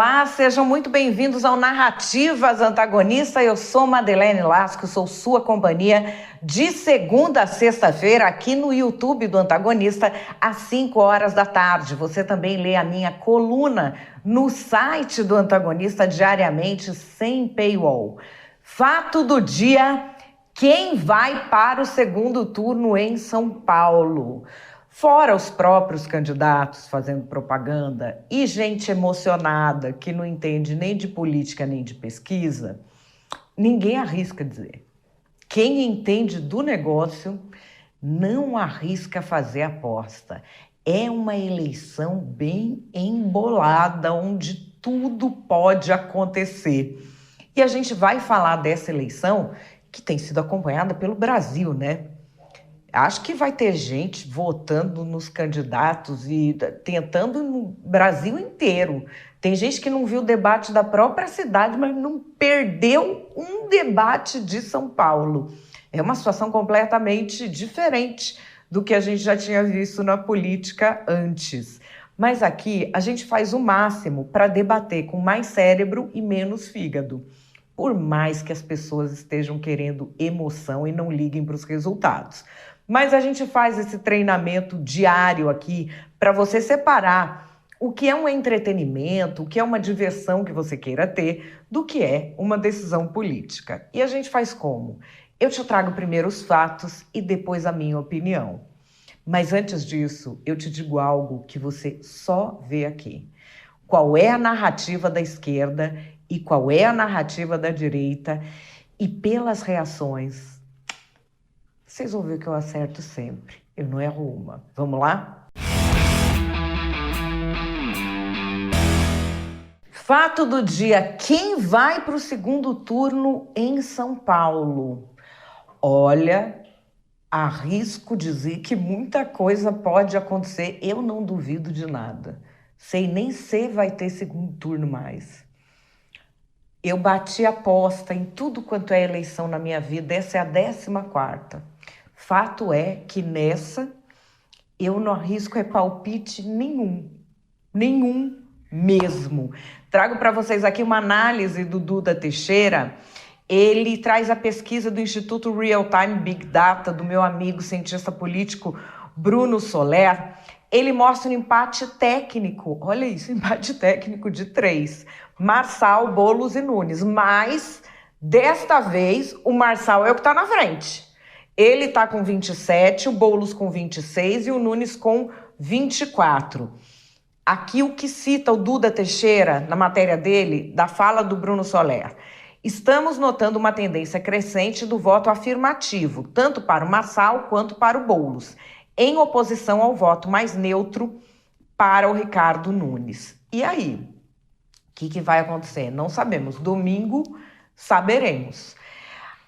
Olá, sejam muito bem-vindos ao Narrativas Antagonista. Eu sou Madeleine Lasco, sou sua companhia de segunda a sexta-feira aqui no YouTube do Antagonista, às 5 horas da tarde. Você também lê a minha coluna no site do Antagonista diariamente, sem paywall. Fato do dia: quem vai para o segundo turno em São Paulo? Fora os próprios candidatos fazendo propaganda e gente emocionada que não entende nem de política nem de pesquisa, ninguém arrisca dizer. Quem entende do negócio não arrisca fazer aposta. É uma eleição bem embolada, onde tudo pode acontecer. E a gente vai falar dessa eleição que tem sido acompanhada pelo Brasil, né? Acho que vai ter gente votando nos candidatos e tentando no Brasil inteiro. Tem gente que não viu o debate da própria cidade, mas não perdeu um debate de São Paulo. É uma situação completamente diferente do que a gente já tinha visto na política antes. Mas aqui a gente faz o máximo para debater com mais cérebro e menos fígado. Por mais que as pessoas estejam querendo emoção e não liguem para os resultados. Mas a gente faz esse treinamento diário aqui para você separar o que é um entretenimento, o que é uma diversão que você queira ter, do que é uma decisão política. E a gente faz como? Eu te trago primeiro os fatos e depois a minha opinião. Mas antes disso, eu te digo algo que você só vê aqui. Qual é a narrativa da esquerda e qual é a narrativa da direita? E pelas reações, vocês vão ver que eu acerto sempre. Eu não erro uma. Vamos lá? Fato do dia: quem vai para o segundo turno em São Paulo? Olha, arrisco dizer que muita coisa pode acontecer. Eu não duvido de nada. Sei nem se vai ter segundo turno mais. Eu bati aposta em tudo quanto é eleição na minha vida. Essa é a 14ª. Fato é que nessa eu não arrisco palpite nenhum mesmo. Trago para vocês aqui uma análise do Duda Teixeira. Ele traz a pesquisa do Instituto Real Time Big Data, do meu amigo cientista político Bruno Soler. Ele mostra um empate técnico, olha isso, empate técnico de 3. Marçal, Boulos e Nunes. Mas, desta vez, o Marçal é o que está na frente. Ele está com 27, o Boulos com 26 e o Nunes com 24. Aqui o que cita o Duda Teixeira, na matéria dele, da fala do Bruno Soler. Estamos notando uma tendência crescente do voto afirmativo, tanto para o Marçal quanto para o Boulos, em oposição ao voto mais neutro para o Ricardo Nunes. E aí? O que vai acontecer? Não sabemos. Domingo saberemos.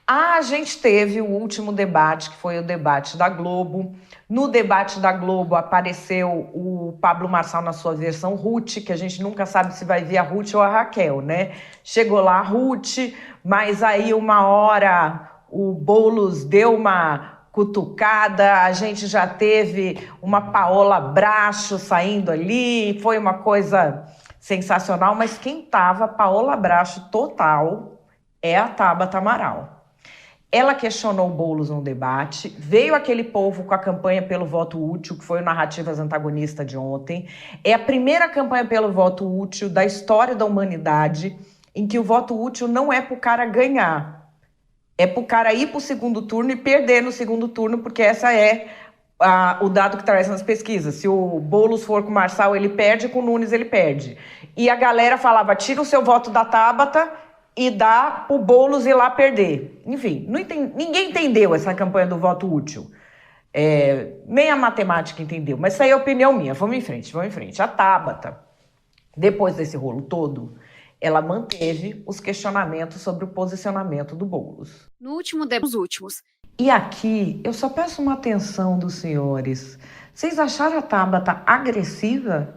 A gente teve o último debate, que foi o debate da Globo. No debate da Globo apareceu o Pablo Marçal na sua versão Ruth, que a gente nunca sabe se vai ver a Ruth ou a Raquel, né? Chegou lá a Ruth, mas aí uma hora o Boulos deu uma cutucada, a gente já teve uma Paola Bracho saindo ali, foi uma coisa sensacional, mas quem tava Paola Bracho total é a Tabata Amaral. Ela questionou o Boulos no debate, veio aquele povo com a campanha pelo voto útil, que foi o Narrativas Antagonista de ontem. É a primeira campanha pelo voto útil da história da humanidade em que o voto útil não é para o cara ganhar, é para o cara ir para o segundo turno e perder no segundo turno, porque essa é o dado que traz nas pesquisas. Se o Boulos for com o Marçal, ele perde, com o Nunes ele perde. E a galera falava, tira o seu voto da Tabata e dá pro Boulos ir lá perder. Enfim, ninguém entendeu essa campanha do voto útil. Nem a matemática entendeu, mas isso aí é opinião minha. Vamos em frente. A Tabata, depois desse rolo todo, ela manteve os questionamentos sobre o posicionamento do Boulos. No último os últimos. E aqui, eu só peço uma atenção dos senhores. Vocês acharam a Tabata agressiva?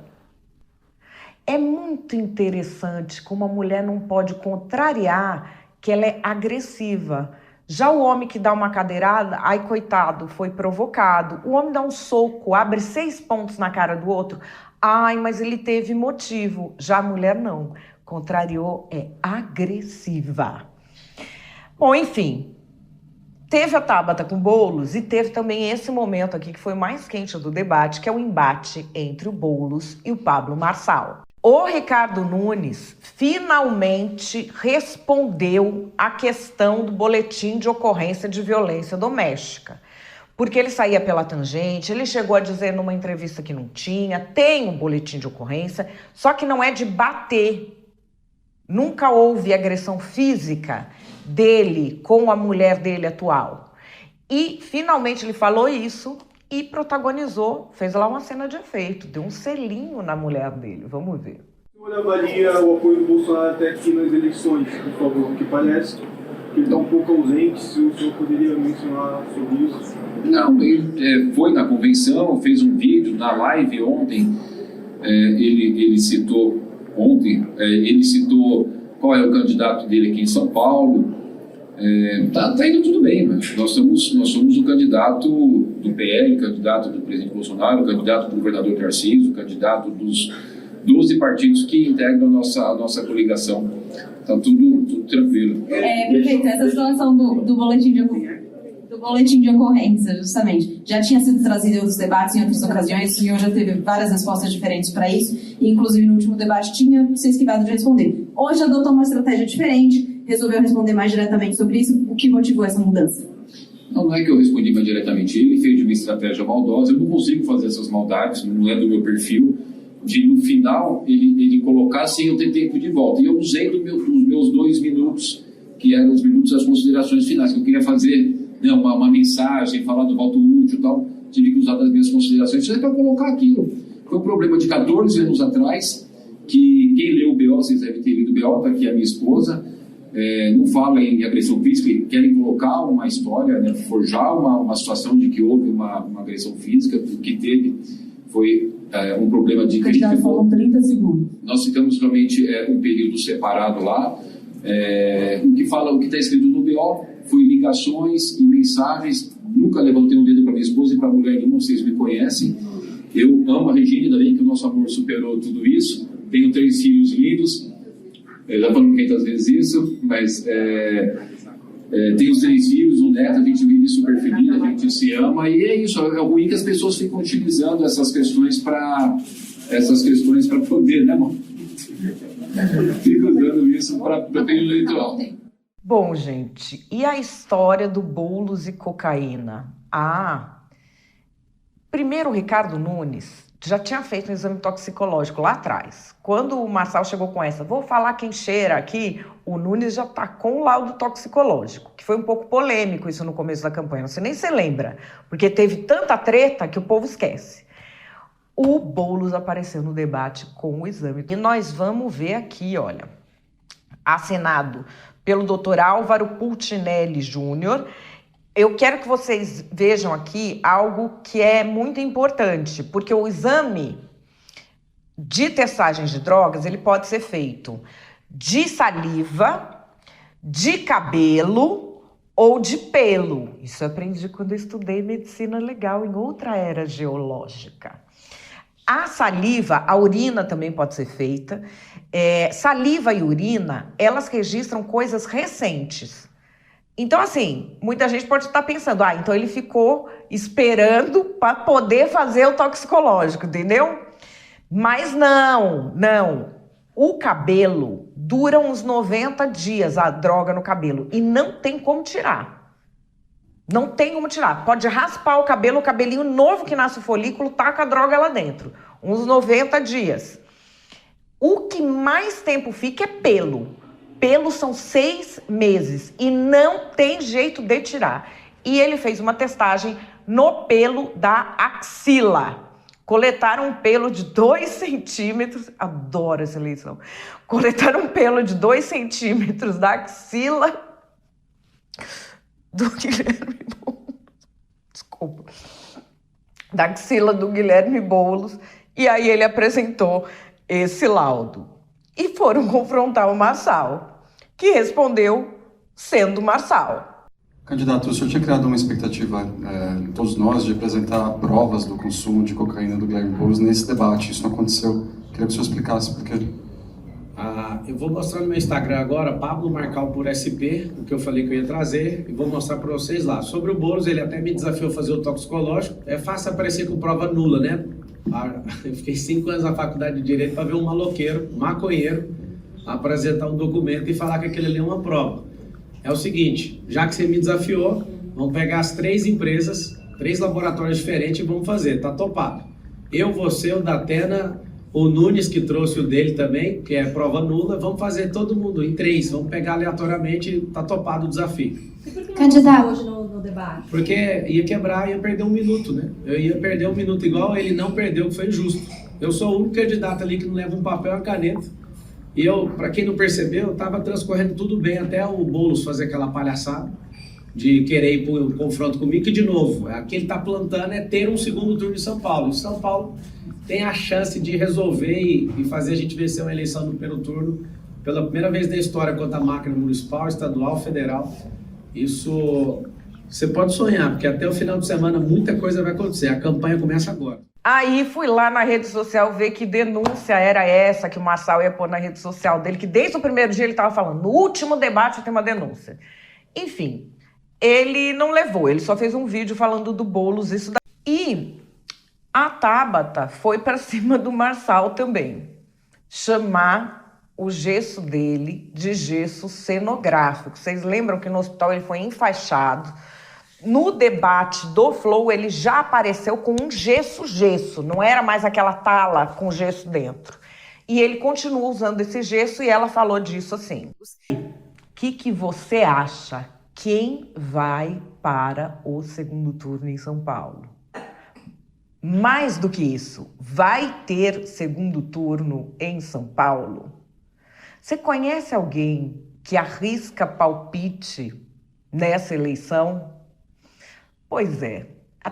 É muito interessante como a mulher não pode contrariar que ela é agressiva. Já o homem que dá uma cadeirada, ai coitado, foi provocado. O homem dá um soco, abre 6 pontos na cara do outro. Ai, mas ele teve motivo. Já a mulher não. Contrariou, é agressiva. Bom, enfim, teve a Tabata com Boulos e teve também esse momento aqui que foi o mais quente do debate, que é o embate entre o Boulos e o Pablo Marçal. O Ricardo Nunes finalmente respondeu à questão do boletim de ocorrência de violência doméstica. Porque ele saía pela tangente, ele chegou a dizer numa entrevista que não tinha, tem um boletim de ocorrência, só que não é de bater. Nunca houve agressão física dele com a mulher dele atual. E finalmente ele falou isso e protagonizou, fez lá uma cena de efeito, deu um selinho na mulher dele. Vamos ver. O senhor avalia o apoio do Bolsonaro até aqui nas eleições, por favor, porque parece que ele está um pouco ausente, se o senhor poderia mencionar sobre isso. Não, ele foi na convenção, fez um vídeo na live ontem, ele citou qual é o candidato dele aqui em São Paulo. Tá indo tudo bem, mas nós somos o candidato do PL, candidato do presidente Bolsonaro, o candidato do governador Tarcísio, o candidato dos 12 partidos que integram a nossa coligação. Tá tudo tranquilo. Perfeito, essa situação do boletim de ocorrência, justamente, já tinha sido trazido em outros debates, em outras ocasiões, o senhor já teve várias respostas diferentes para isso, e inclusive no último debate tinha se esquivado de responder. Hoje adotou uma estratégia diferente, resolveu responder mais diretamente sobre isso. O que motivou essa mudança? Não é que eu respondi mais diretamente. Ele fez uma estratégia maldosa, eu não consigo fazer essas maldades, não é do meu perfil, de no final ele colocar sem eu ter tempo de volta. E eu usei dos meus 2 minutos, que eram os minutos das considerações finais, que eu queria fazer uma mensagem, falar do voto útil e tal, tive que usar das minhas considerações para colocar aquilo. Foi um problema de 14 anos atrás, que quem leu o BO, vocês devem ter lido o BO, tá aqui a minha esposa, não fala em agressão física, querem colocar uma história, forjar uma situação de que houve uma agressão física, o que teve foi um problema de crime. Já falam 30 segundos. Nós ficamos realmente um período separado lá. O que está escrito no BO foi ligações e mensagens. Nunca levantei um dedo para minha esposa e para mulher nenhuma, vocês me conhecem. Eu amo a Regina, ainda bem que o nosso amor superou tudo isso. Tenho 3 filhos lindos. Já falamos 500 vezes isso, mas tenho os 3 filhos, um neto, a gente vive super feliz, a gente se ama, e é isso. É ruim que as pessoas ficam utilizando essas questões para poder, né, amor? Fico usando isso para período eleitoral. Bom, gente, e a história do Boulos e cocaína? Primeiro o Ricardo Nunes já tinha feito um exame toxicológico lá atrás. Quando o Marçal chegou com essa, vou falar quem cheira aqui, o Nunes já tá com o laudo toxicológico, que foi um pouco polêmico isso no começo da campanha, não sei nem se lembra, porque teve tanta treta que o povo esquece. O Boulos apareceu no debate com o exame. E nós vamos ver aqui, olha, assinado pelo Dr. Álvaro Pulcinelli Júnior. Eu quero que vocês vejam aqui algo que é muito importante, porque o exame de testagem de drogas, ele pode ser feito de saliva, de cabelo ou de pelo. Isso eu aprendi quando eu estudei medicina legal em outra era geológica. A saliva, a urina também pode ser feita. Saliva e urina, elas registram coisas recentes. Então, assim, muita gente pode estar pensando, então ele ficou esperando para poder fazer o toxicológico, entendeu? Mas não. O cabelo dura uns 90 dias, a droga no cabelo, e não tem como tirar. Não tem como tirar. Pode raspar o cabelinho novo que nasce o folículo, taca a droga lá dentro. Uns 90 dias. O que mais tempo fica é pelo. Pelo são 6 meses e não tem jeito de tirar. E ele fez uma testagem no pelo da axila. Coletaram um pelo de 2 centímetros. Adoro essa eleição. Coletaram um pelo de 2 centímetros da axila do Guilherme Boulos. Desculpa. Da axila do Guilherme Boulos. E aí ele apresentou esse laudo. E foram confrontar o Marçal, que respondeu sendo Marçal. Candidato, o senhor tinha criado uma expectativa em todos nós de apresentar provas do consumo de cocaína do Guilherme Boulos nesse debate. Isso não aconteceu. Queria que o senhor explicasse por quê. Eu vou mostrar no meu Instagram agora, Pablo Marcal por SP, o que eu falei que eu ia trazer, e vou mostrar para vocês lá. Sobre o Boulos, ele até me desafiou a fazer o toxicológico. É fácil aparecer com prova nula, né? Eu fiquei 5 anos na faculdade de Direito para ver um maloqueiro, um maconheiro, apresentar um documento e falar que aquele ali é uma prova. É o seguinte, já que você me desafiou, vamos pegar as 3 empresas, 3 laboratórios diferentes e vamos fazer, tá topado. Eu, você, o Datena, o Nunes, que trouxe o dele também, que é prova nula, vamos fazer todo mundo em 3, vamos pegar aleatoriamente, tá topado o desafio. E por que não candidato hoje no debate? Porque ia quebrar, ia perder 1 minuto, né? Eu ia perder 1 minuto igual ele não perdeu, que foi injusto. Eu sou o único candidato ali que não leva um papel e uma caneta. E eu, para quem não percebeu, estava transcorrendo tudo bem até o Boulos fazer aquela palhaçada de querer ir para o confronto comigo, que de novo, o que ele está plantando é ter um segundo turno em São Paulo. E São Paulo tem a chance de resolver e fazer a gente vencer uma eleição no primeiro turno pela primeira vez na história contra a máquina municipal, estadual, federal. Isso você pode sonhar, porque até o final de semana muita coisa vai acontecer. A campanha começa agora. Aí fui lá na rede social ver que denúncia era essa que o Marçal ia pôr na rede social dele, que desde o primeiro dia ele estava falando, no último debate tem uma denúncia. Enfim, ele não levou, ele só fez um vídeo falando do Boulos, isso daí. E a Tabata foi para cima do Marçal também, chamar o gesso dele de gesso cenográfico. Vocês lembram que no hospital ele foi enfaixado? No debate do Flow, ele já apareceu com um gesso, não era mais aquela tala com gesso dentro. E ele continua usando esse gesso e ela falou disso assim. O que você acha? Quem vai para o segundo turno em São Paulo? Mais do que isso, vai ter segundo turno em São Paulo? Você conhece alguém que arrisca palpite nessa eleição? Pois é,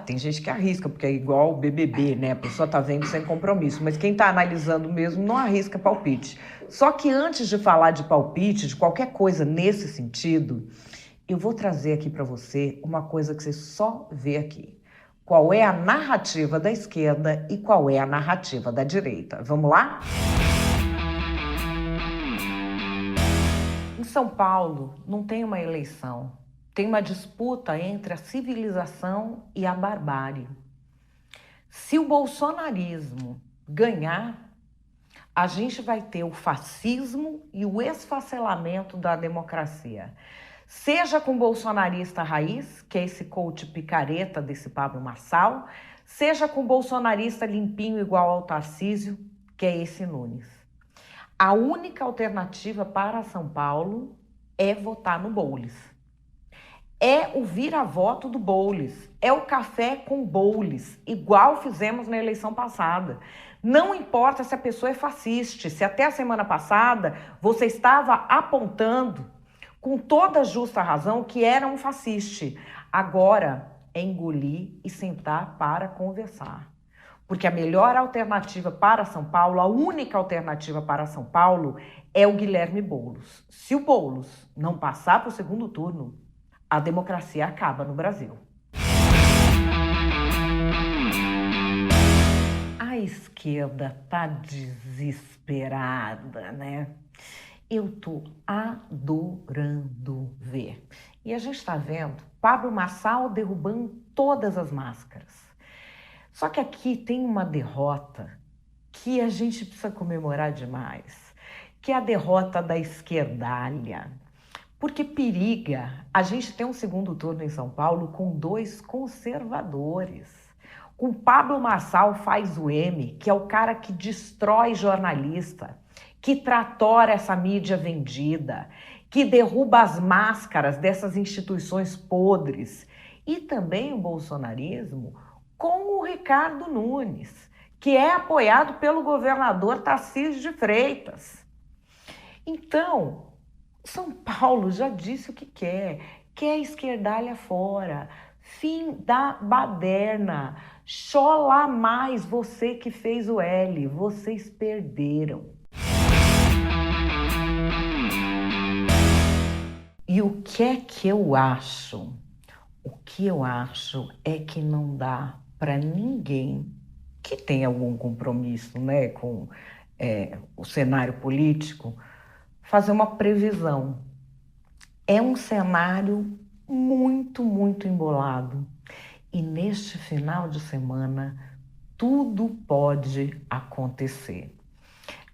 tem gente que arrisca, porque é igual o BBB, né? A pessoa tá vendo sem compromisso, mas quem tá analisando mesmo não arrisca palpite. Só que antes de falar de palpite, de qualquer coisa nesse sentido, eu vou trazer aqui para você uma coisa que você só vê aqui. Qual é a narrativa da esquerda e qual é a narrativa da direita. Vamos lá? Em São Paulo não tem uma eleição. Tem uma disputa entre a civilização e a barbárie. Se o bolsonarismo ganhar, a gente vai ter o fascismo e o esfacelamento da democracia. Seja com o bolsonarista raiz, que é esse coach picareta desse Pablo Marçal, seja com o bolsonarista limpinho igual ao Tarcísio, que é esse Nunes. A única alternativa para São Paulo é votar no Boulos. É o vira-voto do Boulos, é o café com Boulos, igual fizemos na eleição passada. Não importa se a pessoa é fascista, se até a semana passada você estava apontando com toda justa razão que era um fascista. Agora é engolir e sentar para conversar. Porque a melhor alternativa para São Paulo, a única alternativa para São Paulo é o Guilherme Boulos. Se o Boulos não passar para o segundo turno, a democracia acaba no Brasil. A esquerda tá desesperada, né? Eu tô adorando ver. E a gente tá vendo Pablo Marçal derrubando todas as máscaras. Só que aqui tem uma derrota que a gente precisa comemorar demais, que é a derrota da esquerdalha. Porque periga a gente ter um segundo turno em São Paulo com 2 conservadores. Com Pablo Marçal faz o M, que é o cara que destrói jornalista, que tratora essa mídia vendida, que derruba as máscaras dessas instituições podres. E também o bolsonarismo com o Ricardo Nunes, que é apoiado pelo governador Tarcísio de Freitas. Então, São Paulo já disse o que quer esquerdalha fora, fim da baderna, chola mais você que fez o L, vocês perderam. E o que é que eu acho que eu acho é que não dá para ninguém que tem algum compromisso, né, com o cenário político, fazer uma previsão. É um cenário muito, muito embolado. E neste final de semana, tudo pode acontecer.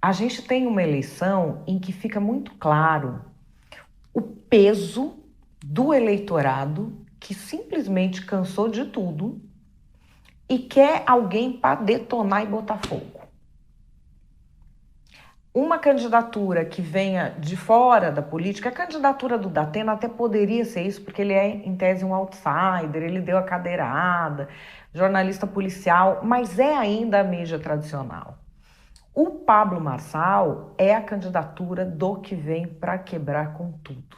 A gente tem uma eleição em que fica muito claro o peso do eleitorado que simplesmente cansou de tudo e quer alguém para detonar e botar fogo. Uma candidatura que venha de fora da política, a candidatura do Datena até poderia ser isso, porque ele é, em tese, um outsider, ele deu a cadeirada, jornalista policial, mas é ainda a mídia tradicional. O Pablo Marçal é a candidatura do que vem para quebrar com tudo.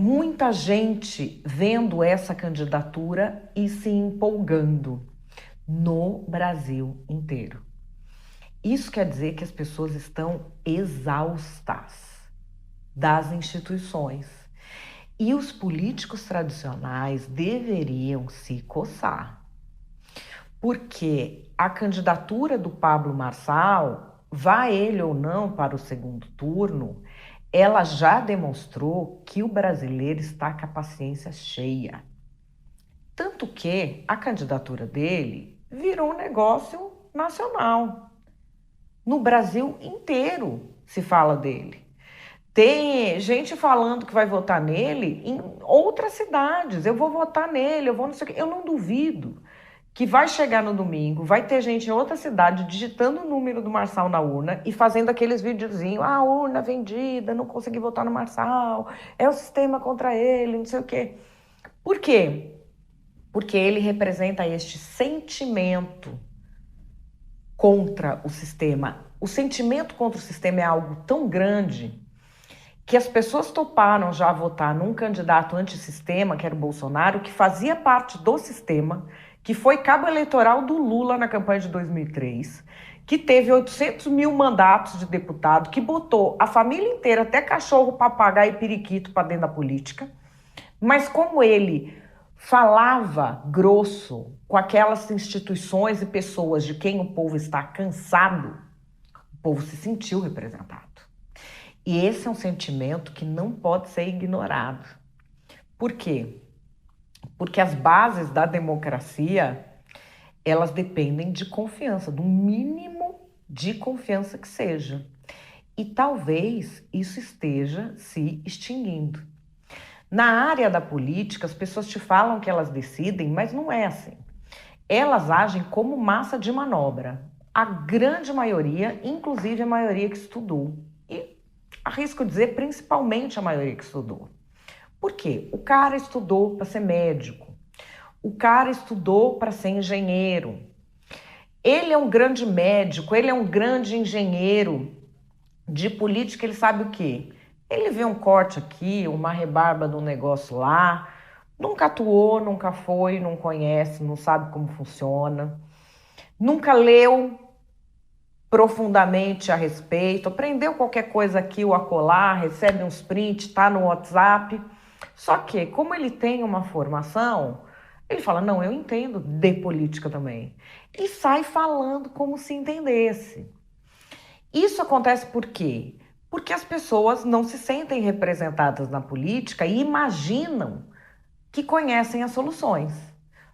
Muita gente vendo essa candidatura e se empolgando no Brasil inteiro. Isso quer dizer que as pessoas estão exaustas das instituições. E os políticos tradicionais deveriam se coçar. Porque a candidatura do Pablo Marçal, vá ele ou não para o segundo turno, ela já demonstrou que o brasileiro está com a paciência cheia. Tanto que a candidatura dele virou um negócio nacional. No Brasil inteiro se fala dele. Tem gente falando que vai votar nele em outras cidades. Eu vou votar nele, eu vou não sei o quê. Eu não duvido que vai chegar no domingo, vai ter gente em outra cidade digitando o número do Marçal na urna e fazendo aqueles videozinhos, a urna vendida, não consegui votar no Marçal, é o sistema contra ele, não sei o quê. Por quê? Porque ele representa este sentimento contra o sistema. O sentimento contra o sistema é algo tão grande que as pessoas toparam já votar num candidato antissistema, que era o Bolsonaro, que fazia parte do sistema, que foi cabo eleitoral do Lula na campanha de 2003, que teve 800 mil mandatos de deputado, que botou a família inteira, até cachorro, papagaio e periquito, para dentro da política. Mas como ele falava grosso com aquelas instituições e pessoas de quem o povo está cansado, o povo se sentiu representado. E esse é um sentimento que não pode ser ignorado. Por quê? Porque as bases da democracia, elas dependem de confiança, do mínimo de confiança que seja. E talvez isso esteja se extinguindo. Na área da política, as pessoas te falam que elas decidem, mas não é assim. Elas agem como massa de manobra. A grande maioria, inclusive a maioria que estudou. E arrisco dizer, principalmente a maioria que estudou. Por quê? O cara estudou para ser médico. O cara estudou para ser engenheiro. Ele é um grande médico, ele é um grande engenheiro de política, ele sabe o quê? Ele vê um corte aqui, uma rebarba de um negócio lá, nunca atuou, nunca foi, não conhece, não sabe como funciona, nunca leu profundamente a respeito, aprendeu qualquer coisa aqui ou acolá, recebe uns prints, tá no WhatsApp. Só que, como ele tem uma formação, ele fala, não, eu entendo de política também. E sai falando como se entendesse. Isso acontece por quê? Porque as pessoas não se sentem representadas na política e imaginam que conhecem as soluções.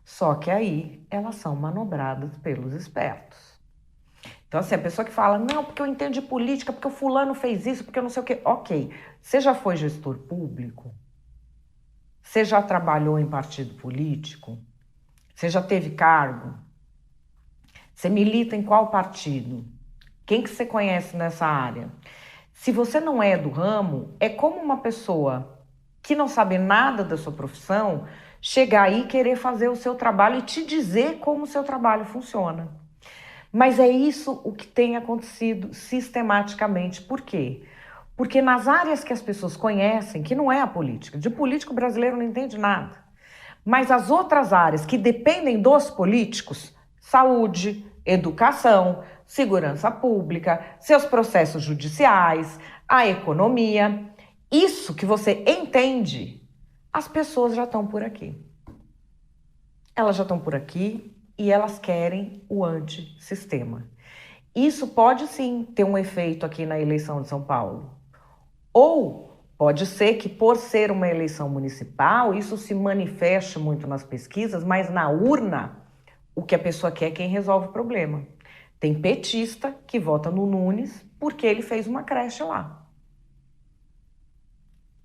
Só que aí elas são manobradas pelos espertos. Então, assim, a pessoa que fala, não, porque eu entendo de política, porque o fulano fez isso, porque eu não sei o quê. Ok, você já foi gestor público? Você já trabalhou em partido político? Você já teve cargo? Você milita em qual partido? Quem que você conhece nessa área? Se você não é do ramo, é como uma pessoa que não sabe nada da sua profissão chegar aí e querer fazer o seu trabalho e te dizer como o seu trabalho funciona. Mas é isso o que tem acontecido sistematicamente. Por quê? Porque nas áreas que as pessoas conhecem, que não é a política, de político brasileiro não entende nada, mas as outras áreas que dependem dos políticos, saúde, educação, segurança pública, seus processos judiciais, a economia, isso que você entende, As pessoas já estão por aqui. Elas já estão por aqui e elas querem o antissistema. Isso pode sim ter um efeito aqui na eleição de São Paulo. Ou pode ser que, por ser uma eleição municipal, isso se manifeste muito nas pesquisas, mas na urna, o que a pessoa quer é quem resolve o problema. Tem petista que vota no Nunes porque ele fez uma creche lá.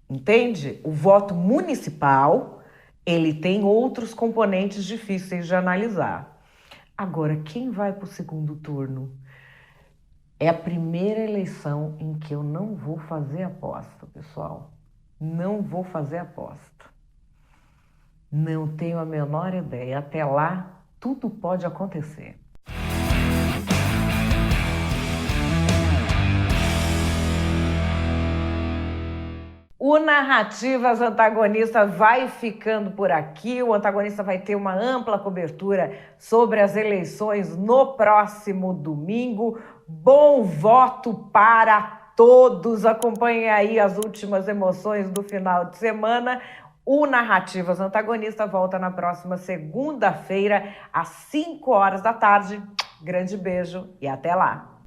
Entende? O voto municipal, ele tem outros componentes difíceis de analisar. Agora, quem vai para o segundo turno? É a primeira eleição em que eu não vou fazer aposta, pessoal. Não vou fazer aposta. Não tenho a menor ideia. Até lá, tudo pode acontecer. O Narrativas Antagonista vai ficando por aqui. O Antagonista vai ter uma ampla cobertura sobre as eleições no próximo domingo. Bom voto para todos. Acompanhem aí as últimas emoções do final de semana. O Narrativas Antagonista volta na próxima segunda-feira, às 5 horas da tarde. Grande beijo e até lá.